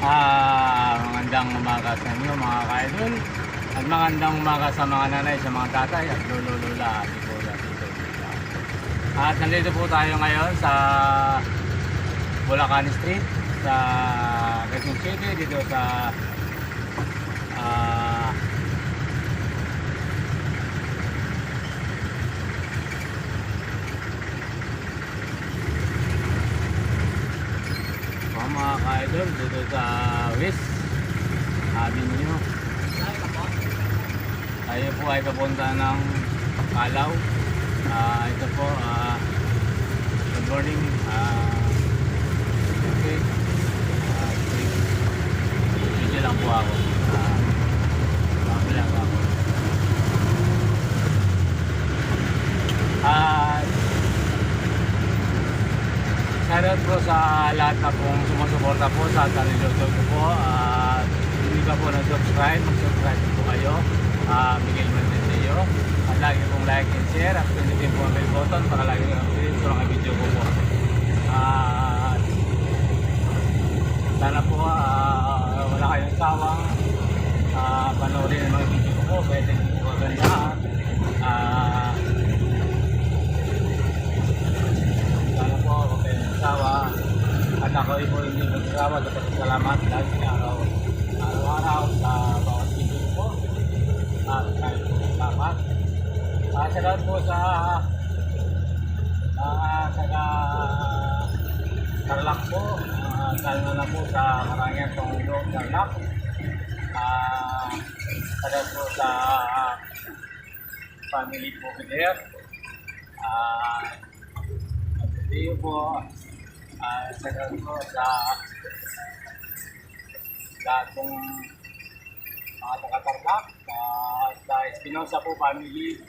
Magandang umaga sa inyo mga ka-idol. At magandang umaga sa mga nanay, sa mga tatay at lolo-lola at kuya, tito, tita. At nandito po tayo ngayon sa Bulacan Street, sa Quezon City, dito sa mga ka-idol, dito sa West Avenue. Tayo po ay papunta ng Calao. Ito po, good morning. Okay. Video lang po ako. Lang ako. Shoutout po sa lahat na pong sumusuporta po sa channel YouTube ko po. Hindi pa po nag-subscribe, mag-subscribe po kayo. Miguel Mendez at lagi pong like and share at pindutin po ang bell button para lagi ang update sa mga video ko po. Sana po wala kayong sawang panoorin ang mga video ko po. Pwede po magandaan. Sana po huwag kayong sawa at ako po hindi magsasawa sa pasasalamat lagi araw-araw sa bawat video ko at kahit po salamat. Salamat po sa taga Tarlac po, lalo na po sa Karangyang Pangulo Tarlac. Salamat po sa family po there. Iyo po, salamat po sa lahat ng mga taga-Tarlac, sa Espinosa po family,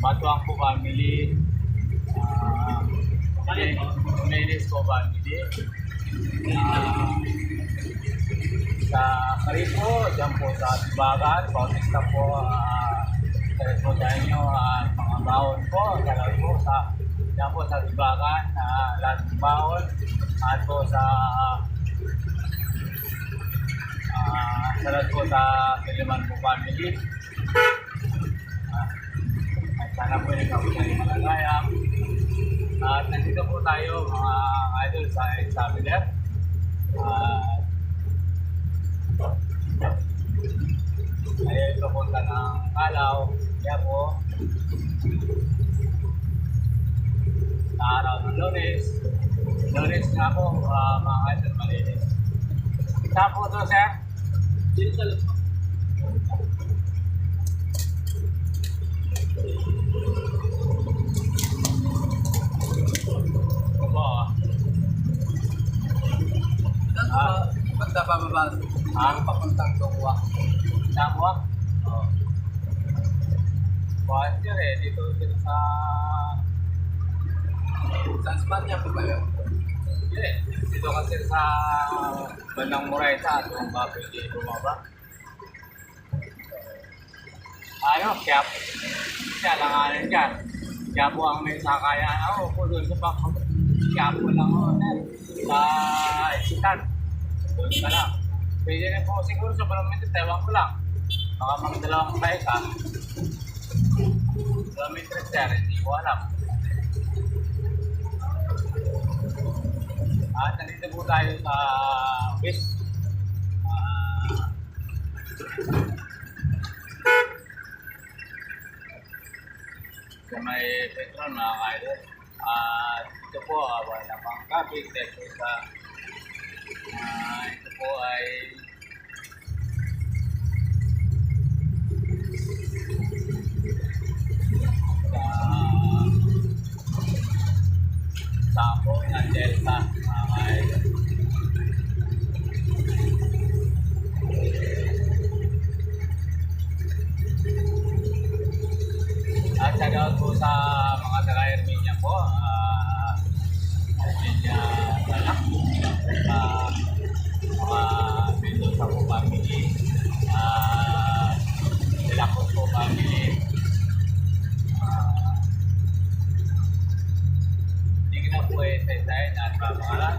Batuang po family, Menes po family, sa Caripo, dyan po sa Tibagan, Bautista po, salamat po sa inyo at mga baon po, salamat po sa dyan po sa Tibagan, lahat ng baon, at po sa salamat po sa Kiliman po family. At sana po yung kapunan yung malalaya. At nandito po tayo mga idol sa Examiner. Ayun papunta ng Calao. Kaya po sa araw ng Lunes. Lunes nga po mga idol malinis. Saan po ito, sir? Dito sa loob. Pagka pababa, papuntang Dongwa. Dongwa? Oo. Buwan sir dito sa Saan Spanya po ba yun? Dito kasi sa bandang Moraita at kung ba pwede bumaba. Kaya langanin dyan. Kaya po ang may sakayaan ako po doon sa bako. Kaya po lang ako sa Isitan. Doon ka lang. Pwede rin po siguro sa Palomito, tewang ko lang. Baka mga dalawang tayo ka. Palomito sir, hindi ko alam. At nandito po tayo sa office. Sa may petrol mga kaidol. Ito po, wala pang traffic dahil sa ito po ay sa po ng Delta mga kaidol. At shoutout po sa mga taga-Armenia po. Armenia Balak. Mga Mendoza po family. Delacos po family. Hindi ko na po sa-isahin at pangalan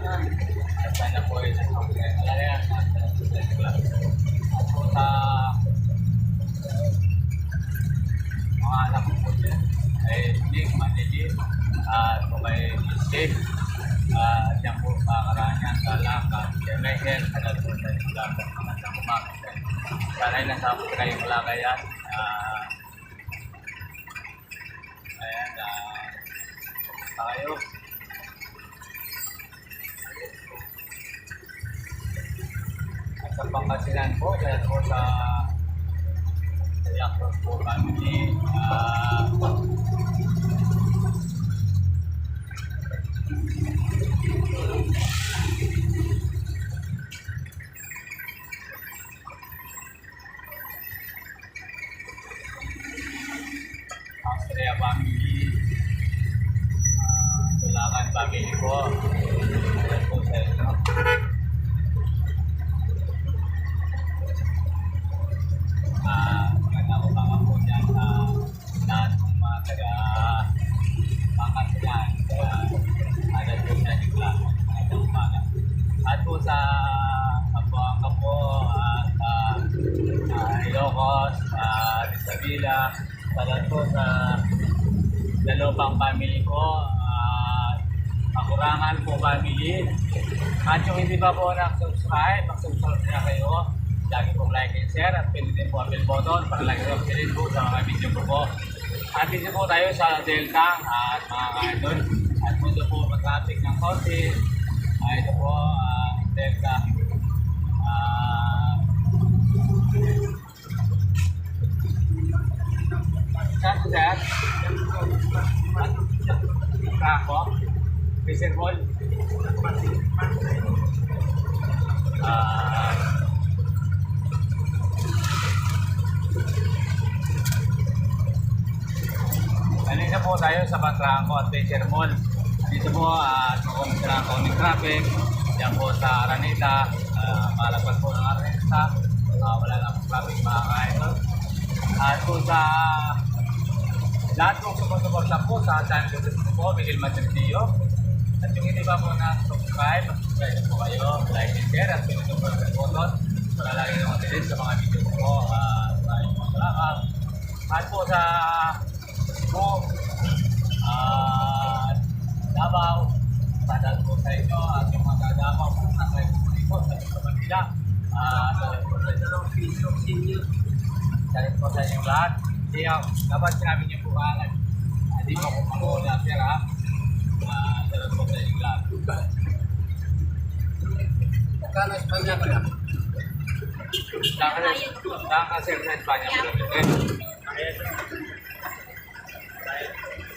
Michael, tagal po sa inyo lang. Magandang umaga. Sana'y nasa po kayong kalagayan. Ayan, tayo. At sa Pangasinan po, dahil po sa Yakros po family. Australia family. Tulakan family po. Dahil po sa inyo. Magandang umaga po dyan sa lahat ng mga taga-Pangasinan. Agad po sa inyo lang. Magandang umaga. At po sa Zamboanga po at Ilocos, Isabela, at po sa Dalopang family po, Makurangan po family. At yung hindi pa po mag-subscribe na kayo. Lagi pong like and share at pindutin po ang bell button para lagi po pindutin po sa mga video ko po. At dito po tayo sa Delta at mga kaidol. At dito po mag-traffic ng konti. Ito po Delta. Saan po sir? Ako? Fishing Ball? Kanina po tayo sa Patraco Adventure Mall. Dito po, kung ng traffic, yan po sa Araneta, malapad po ng Araneta, wala na po traffic mga kaidol. At po sa lahat po sumusuporta po sa channel ko po, Miguel Macertillo. At yung hindi pa po na-subscribe, subscribe po kayo, like and share, at pinutin po ang button para lagi naman din sa mga video ko po. At po sa po, Davao, padal po sa inyo at yung mga Davao po na kayo po sa Manila. Salit po sa inyo, salit po sa inyo lahat. Dapat sinabi niyo po kaagad. Hindi mo po mag-uuna, sir ha. Salit po sa inyo lahat. Kano Espanya ka na? Saan ka sir sa Espanya?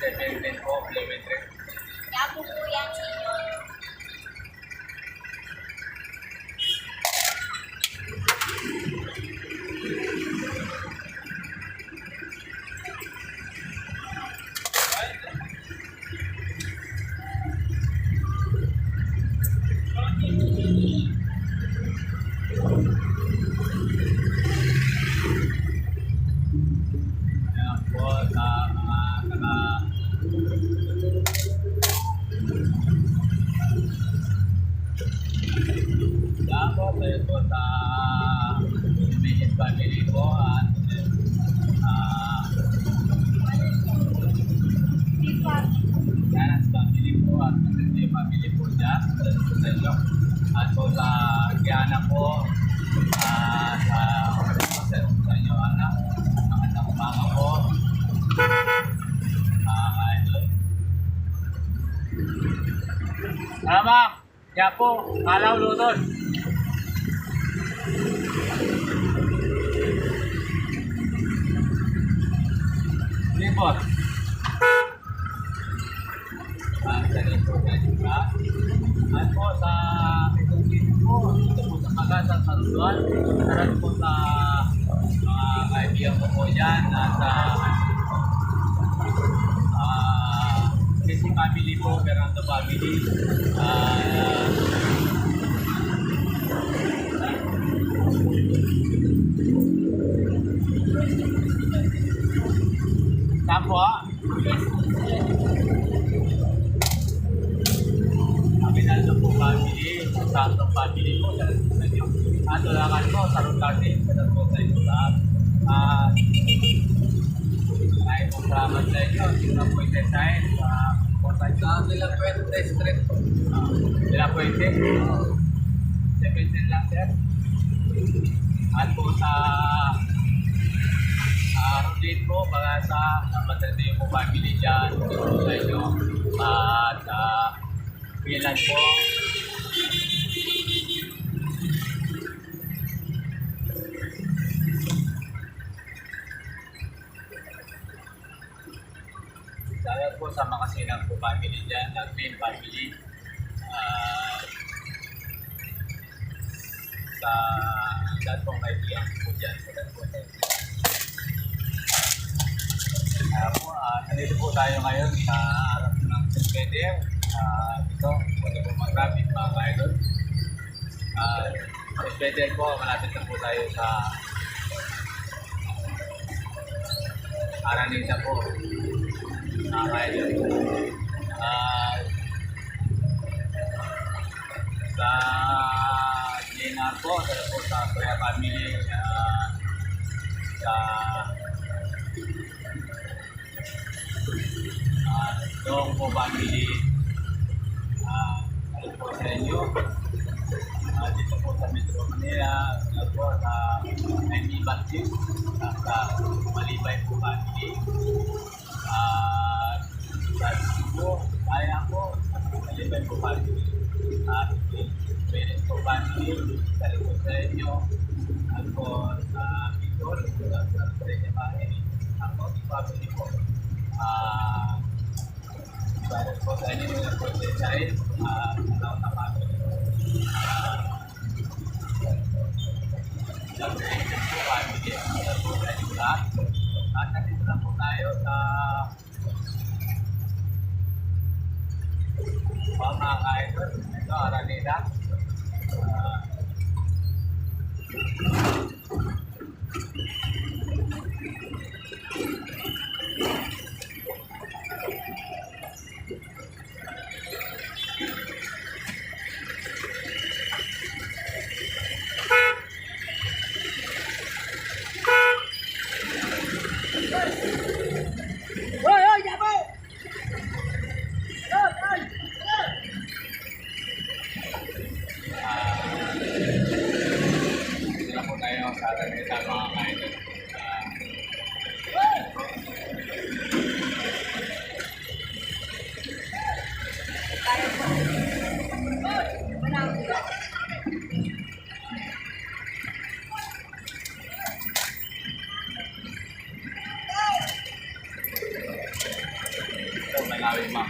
17 po, kilometer. Ya po po yan sa inyo. Ayan po sa mga Tapos, ayun po sa Miguel family po at Yanas family po at Macertillo family po dyan. Ayun po sa inyo. At po sa Giana po sa inyo anak. Magandang umaga po. Idol. Salamat! Kaya po, kalaw luton. Limpot. Salit po sa Jura. At po sa Quezon po, ito po sa Magatang Saluan. Sarat po sa mga kaibigan ko po dyan. At sa Sisi family po, Fernando family. Saan po? Aminaldo po family, Santo family po, sa inyo. At Tulakan po, Sarukati, sa po sa inyo lahat. Maraming po salamat sa inyo. Dito na po i-design sa Porta Sa nila Puente Street. Nila Puente. 17 lang, sir. At po sa routine po, para sa matindi po family dyan, dito po sa inyo. At bilan po. Salamat po sa makasinang po family dyan, ng main family. Sa lahat pong kaibigan po dyan, sa lahat po tayo. Kaya po, nandito po tayo ngayon sa harap ng Silveder. Ito, pwede po mag-traffic mga kaidol. Silveder po, malapit na po tayo sa Araneta po. Mga kaidol. Sa Dinar po, sa Kuya Family, sa Dong po family, ano po sa inyo, dito po sa Metro Manila, po sa Naibibat Team, sa Malibay po family, sa po, kaya po, sa Malibay po family, Pwede po family, sa po sa inyo, at po sa Bicol, sa Trenya Family, ako si family po. Para po sa inyo na po sa Israel, alaw na family. Sa Trenya po family, sa po sa inyo lahat. At nandito na po tayo sa mga kaidol. Ito, Araneta. Dito na po tayo sa Araneta mga kaidol. Ito, malawin ma'am.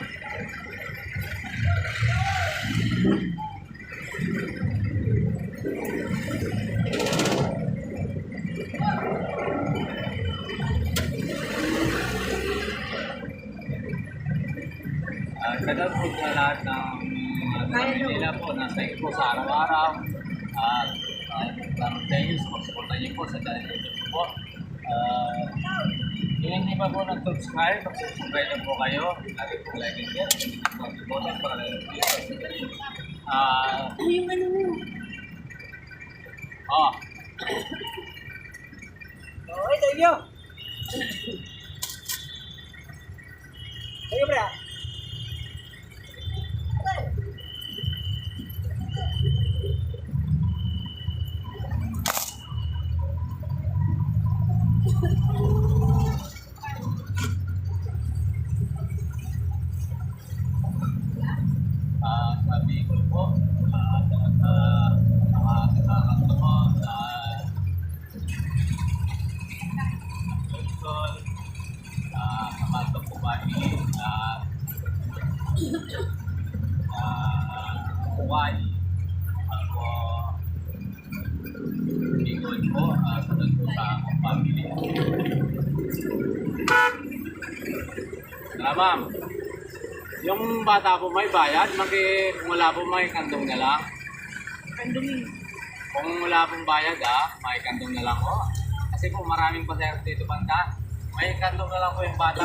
Kadang po sa lahat ng nila po, nasa iyo po sa araw-araw. Sa inyo, supportan niyo po sa channel YouTube po. Yung hindi pa po nag-subscribe, mag-subscribe na po kayo. Lagi po like and share. Mag-subscribe para lang yung video. Yung ano mo? Okay, thank you. Thank you, bro. Sabi ko po, mga kakakto mo, Luzon, Amato po family, Hawaii, ako, Bicol po, sunod po sa akong family. Ma'am, yung bata po may bayad, kung wala po may kandong na lang. Kandungin. Kung wala pong bayad may kandong na lang po. Kasi po maraming pasahero dito banda. May kandong na lang po yung bata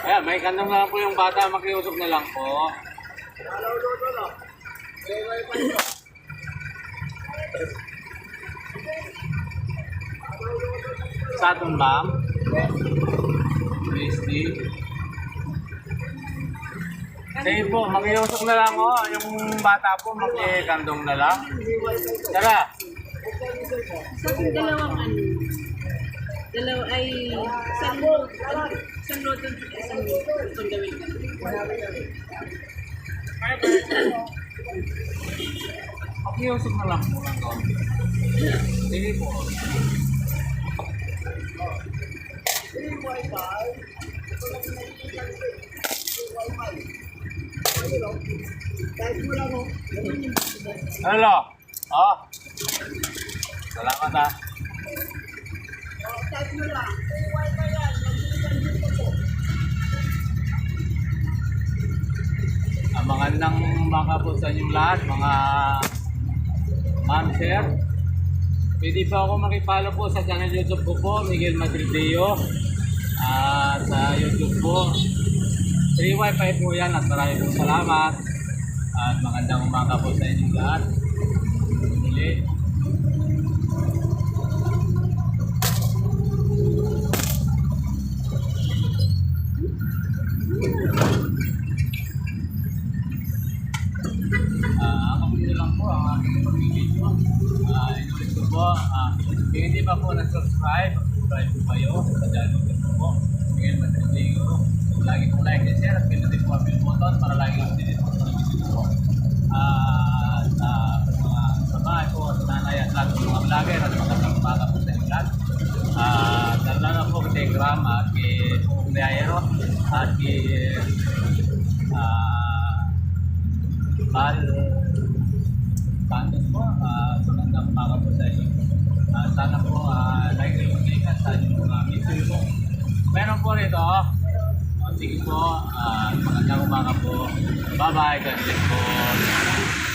Ayan, may kandong na lang po yung bata, makiusok na lang po. Sa atin, ma'am? USD. Sige po, makiusok na lang oh. Yung bata po, makikandong na lang. Tara. Sa kung dalawang ano, dalawa ay isang load ng isang load itong gawin ka. Makiusok na lang po lang to. Sige po. Hello. Oh. Salamat ah. Magandang umaga po sa inyong lahat, mga ma'am, sir. Pwede po ako makipalo po sa channel YouTube ko po, Miguel Madrideo. Sa YouTube po. Free wifi po yan at maraming po salamat. At magandang umaga po sa inyong lahat. Muli. Ako nyo lang po ang aking video. Inulit ko po, kung hindi pa po nag-subscribe, subscribe po kayo sa channel ko po. Miguel Madrideo. Lagi po like and share at pinutin po ang bell button para lagi yung din po sa video ko. At mga sabay po sa nanay at lahat ng mga vlogger at mga pagpapaka po sa inyo lahat. Lalo na po kay Gram at kay Pumbayero at kay Val Santos po. Magandang umaga po sa inyo. Sana po like kayo mag-ingat sa inyong mga video po. Meron po rito. Sige po, magandang umaga po. Bye-bye. God bless po.